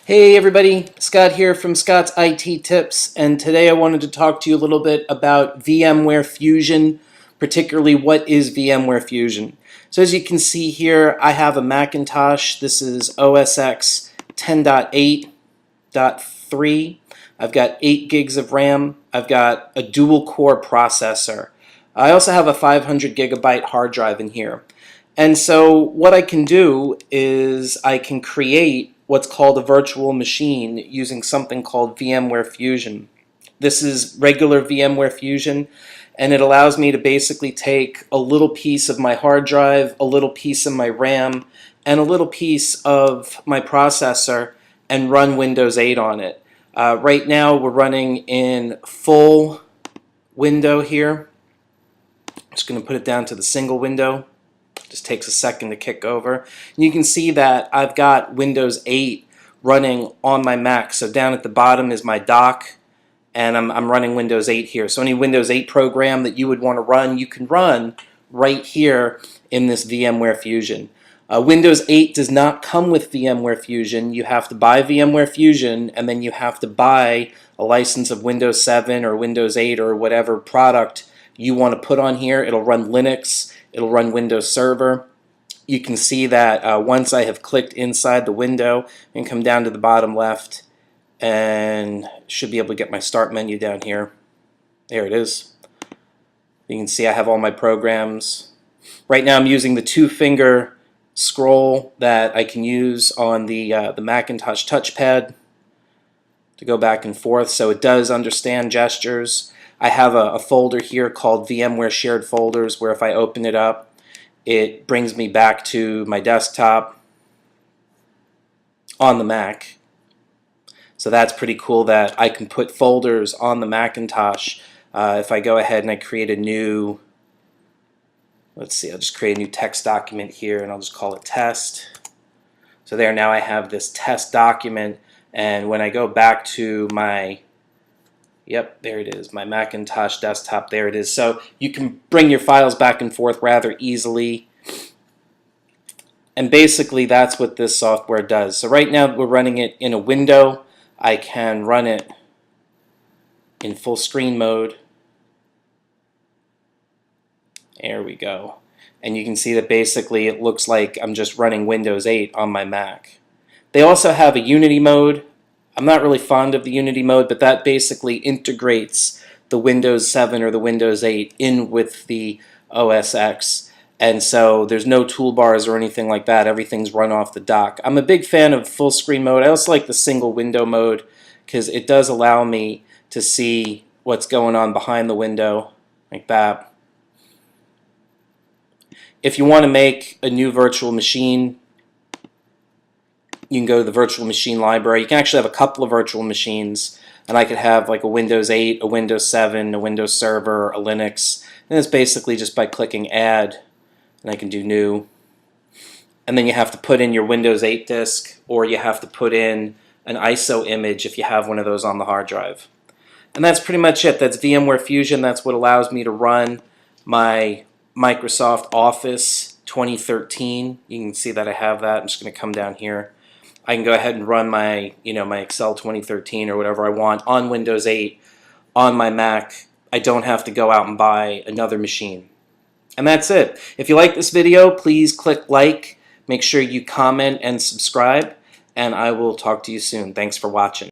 Hey everybody, Scott here from Scott's IT Tips, and today I wanted to talk to you a little bit about VMware Fusion, particularly what is VMware Fusion. So as you can see here, I have a Macintosh. This is OS X 10.8.3. I've got 8 gigs of RAM. I've got a dual core processor. I also have a 500 gigabyte hard drive in here. And so what I can do is I can create what's called a virtual machine using something called VMware Fusion. This is regular VMware Fusion, and it allows me to basically take a little piece of my hard drive, a little piece of my RAM, and a little piece of my processor and run Windows 8 on it. Right now we're running in full window here. I'm just going to put it down to the single window. Just takes a second to kick over. And you can see that I've got Windows 8 running on my Mac. So down at the bottom is my dock, and I'm running Windows 8 here. So any Windows 8 program that you would want to run, you can run right here in this VMware Fusion. Windows 8 does not come with VMware Fusion. You have to buy VMware Fusion, and then you have to buy a license of Windows 7 or Windows 8 or whatever product you want to put on here. It'll run Linux. It'll run Windows Server. You can see that once I have clicked inside the window and come down to the bottom left, and should be able to get my start menu down here. There it is. You can see I have all my programs. Right now I'm using the 2-finger scroll that I can use on the Macintosh touchpad to go back and forth, so it does understand gestures. I have a folder here called VMware Shared Folders, where if I open it up, it brings me back to my desktop on the Mac. So that's pretty cool that I can put folders on the Macintosh. If I go ahead and I create a new, let's see, I'll just create a new text document here, and I'll just call it test. So there, now I have this test document, and when I go back to my Yep, there it is, my Macintosh desktop, there it is. So you can bring your files back and forth rather easily. And basically that's what this software does. So right now we're running it in a window. I can run it in full screen mode. There we go. And you can see that basically it looks like I'm just running Windows 8 on my Mac. They also have a Unity mode. I'm not really fond of the Unity mode, but that basically integrates the Windows 7 or the Windows 8 in with the OS X, and so there's no toolbars or anything like that. Everything's run off the dock. I'm a big fan of full screen mode. I also like the single window mode because it does allow me to see what's going on behind the window like that. If you want to make a new virtual machine, you can go to the virtual machine library. You can actually have a couple of virtual machines, and I could have like a Windows 8, a Windows 7, a Windows Server, a Linux, and it's basically just by clicking add, and I can do new. And then you have to put in your Windows 8 disk, or you have to put in an ISO image if you have one of those on the hard drive. And that's pretty much it. That's VMware Fusion. That's what allows me to run my Microsoft Office 2013. You can see that I have that. I'm just going to come down here. I can go ahead and run my, my Excel 2013 or whatever I want on Windows 8 on my Mac. I don't have to go out and buy another machine. And that's it. If you like this video, please click like, make sure you comment and subscribe, and I will talk to you soon. Thanks for watching.